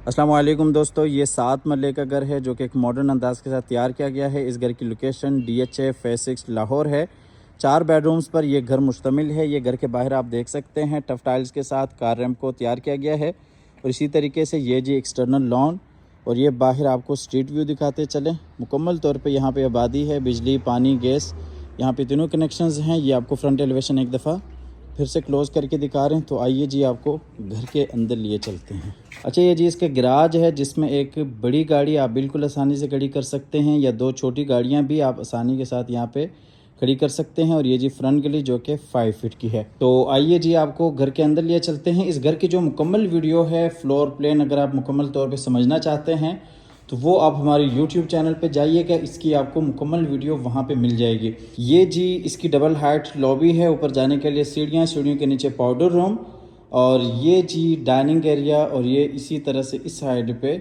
अस्सलाम वालेकुम दोस्तों, ये 7 मरले का घर है जो कि एक मॉडर्न अंदाज के साथ तैयार किया गया है। इस घर की लोकेशन DHA फेज 6 लाहौर है। 4 बेडरूम्स पर यह घर मुश्तमिल है। ये घर के बाहर आप देख सकते हैं टफ टाइल्स के साथ कार रैम्प को तैयार किया गया है। और इसी तरीके से ये जी एक्सटर्नल लॉन और ये बाहर आपको स्ट्रीट व्यू दिखाते चले। मुकम्मल तौर पर यहाँ पर आबादी है, बिजली, पानी, गैस, यहाँ पे तीनों कनेक्शंस हैं। ये आपको फ्रंट एलिवेशन एक दफ़ा फिर से क्लोज़ करके दिखा रहे हैं। तो आइए जी आपको घर के अंदर लिए चलते हैं। अच्छा, ये जी इसका गैराज है जिसमें एक बड़ी गाड़ी आप बिल्कुल आसानी से खड़ी कर सकते हैं या 2 छोटी गाड़ियां भी आप आसानी के साथ यहाँ पे खड़ी कर सकते हैं। और ये जी फ्रंट गली जो कि 5 फीट की है। तो आइए जी आपको घर के अंदर लिए चलते हैं। इस घर की जो मुकम्मल वीडियो है, फ्लोर प्लान अगर आप मुकम्मल तौर पर समझना चाहते हैं तो वो आप हमारे YouTube चैनल पे जाइएगा, इसकी आपको मुकम्मल वीडियो वहाँ पे मिल जाएगी। ये जी इसकी डबल हाइट लॉबी है, ऊपर जाने के लिए सीढ़ियाँ, सीढ़ियों के नीचे पाउडर रूम और ये जी डाइनिंग एरिया और ये इसी तरह से इस साइड पे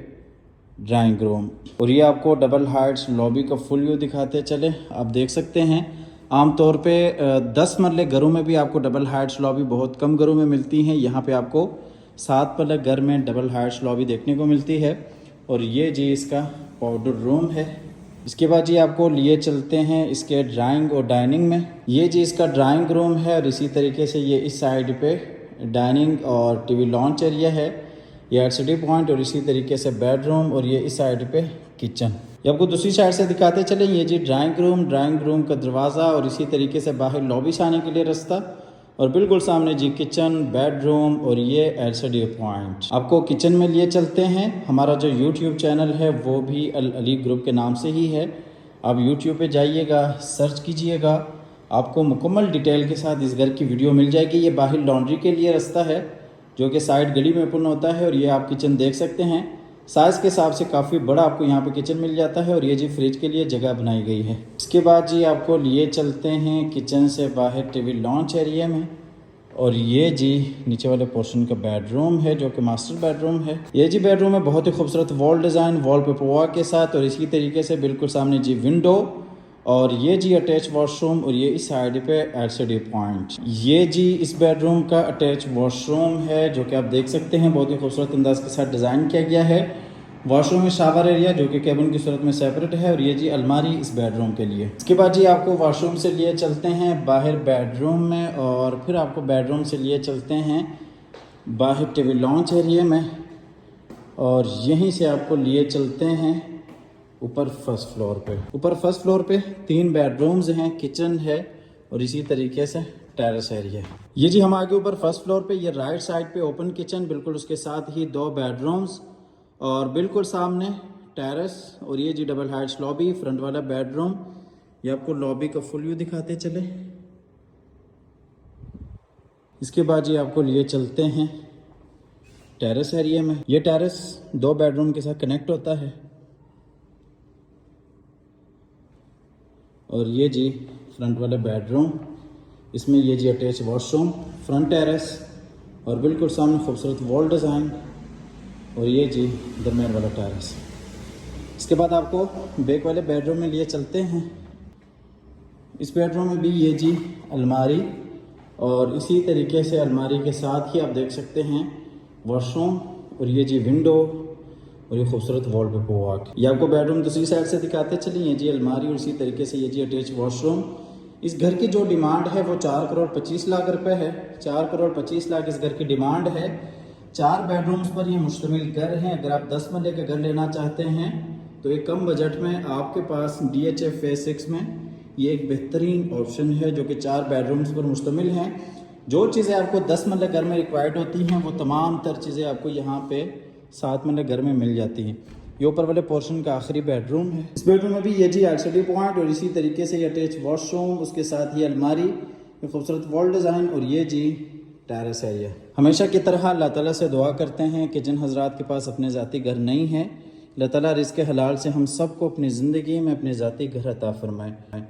ड्राइंग रूम। और ये आपको डबल हाइट्स लॉबी का फुल व्यू दिखाते चले। आप देख सकते हैं आमतौर पे 10 मरले घरों में भी आपको डबल हाइट्स लॉबी बहुत कम घरों में मिलती हैं। यहाँ पे आपको 7 मरले घर में डबल हाइट्स लॉबी देखने को मिलती है। और ये जी इसका पाउडर रूम है। इसके बाद जी आपको लिए चलते हैं इसके ड्राइंग और डाइनिंग में। ये जी इसका ड्राइंग रूम है और इसी तरीके से ये इस साइड पे डाइनिंग और टीवी लॉन्च एरिया है। ये LCD पॉइंट और इसी तरीके से बेडरूम और ये इस साइड पे किचन। ये आपको दूसरी साइड से दिखाते चले। ये जी ड्राइंग रूम का दरवाज़ा और इसी तरीके से बाहर लॉबी से आने के लिए रास्ता और बिल्कुल सामने जी किचन, बेडरूम और ये LCD पॉइंट। आपको किचन में लिए चलते हैं। हमारा जो YouTube चैनल है वो भी अल अली ग्रुप के नाम से ही है। आप YouTube पे जाइएगा, सर्च कीजिएगा, आपको मुकम्मल डिटेल के साथ इस घर की वीडियो मिल जाएगी। ये बाहर लॉन्ड्री के लिए रास्ता है जो कि साइड गली में ओपन होता है। और ये आप किचन देख सकते हैं, साइज़ के हिसाब से काफ़ी बड़ा आपको यहाँ पे किचन मिल जाता है। और ये जी फ्रिज के लिए जगह बनाई गई है। इसके बाद जी आपको लिए चलते हैं किचन से बाहर टीवी लॉन्च एरिया में। और ये जी नीचे वाले पोर्शन का बेडरूम है जो कि मास्टर बेडरूम है। ये जी बेडरूम में बहुत ही खूबसूरत वॉल डिज़ाइन, वॉलपेपर वर्क के साथ और इसी तरीके से बिल्कुल सामने जी विंडो और ये जी अटैच वॉशरूम और ये इस साइड पे LCD पॉइंट। ये जी इस बेडरूम का अटैच वॉशरूम है जो कि आप देख सकते हैं बहुत ही खूबसूरत अंदाज के साथ डिज़ाइन किया गया है। वॉशरूम में शावर एरिया जो कि केबिन की सूरत में सेपरेट है। और ये जी अलमारी इस बेडरूम के लिए। इसके बाद जी आपको वॉशरूम से लिए चलते हैं बाहर बेडरूम में और फिर आपको बेडरूम से लिए चलते हैं बाहर टीवी लॉन्च एरिया में। और यहीं से आपको लिए चलते हैं ऊपर फर्स्ट फ्लोर पे 3 बेडरूम्स हैं, किचन है और इसी तरीके से टेरेस एरिया है। ये जी हम आगे ऊपर फर्स्ट फ्लोर पे, ये राइट साइड पे ओपन किचन, बिल्कुल उसके साथ ही 2 बेडरूम्स और बिल्कुल सामने टेरेस। और ये जी डबल हाइट्स लॉबी, फ्रंट वाला बेडरूम। ये आपको लॉबी का फुल व्यू दिखाते चले। इसके बाद जी आपको लिए चलते हैं टेरेस एरिया में। ये टेरेस 2 बेडरूम के साथ कनेक्ट होता है। और ये जी फ्रंट वाला बेडरूम, इसमें ये जी अटैच वॉशरूम, फ्रंट टेरेस और बिल्कुल सामने खूबसूरत वॉल डिज़ाइन और ये जी दरमियान वाला टेरेस। इसके बाद आपको बैक वाले बेडरूम में लिए चलते हैं। इस बेडरूम में भी ये जी अलमारी और इसी तरीके से अलमारी के साथ ही आप देख सकते हैं वॉशरूम और ये जी विंडो और ये खूबसूरत वॉलपेपर वर्क। ये आपको बेडरूम दूसरी साइड से दिखाते चलिए। जी अलमारी और इसी तरीके से ये जी अटैच वॉशरूम। इस घर की जो डिमांड है वो 4 करोड़ 25 लाख रुपए है। 4 करोड़ 25 लाख इस घर की डिमांड है। 4 बेडरूम्स पर ये मुश्तमिल घर है। अगर आप 10 मरले का घर लेना चाहते हैं तो एक कम बजट में आपके पास DHA फेज 6 में ये एक बेहतरीन ऑप्शन है जो कि 4 बेडरूम्स पर मुश्तमिल हैं। जो चीज़ें आपको 10 मरले घर में रिक्वायर्ड होती हैं वो तमाम तर चीज़ें आपको यहाँ पे 7 मरले घर में मिल जाती हैं। ये ऊपर वाले पोर्शन का आखिरी बेडरूम है। इस बेडरूम में भी ये जी LCD पॉइंट और इसी तरीके से ये अटैच वॉशरूम, उसके साथ ही अलमारी, ये खूबसूरत वॉल डिज़ाइन और ये जी टेरेस एरिया। हमेशा की तरह अल्लाह ताला से दुआ करते हैं कि जिन हजरात के पास अपने ज़ाती घर नहीं है, अल्लाह ताला रिज़्क़ हलाल से हम सबको अपनी ज़िंदगी में अपने ज़ाती घर अता फरमाए।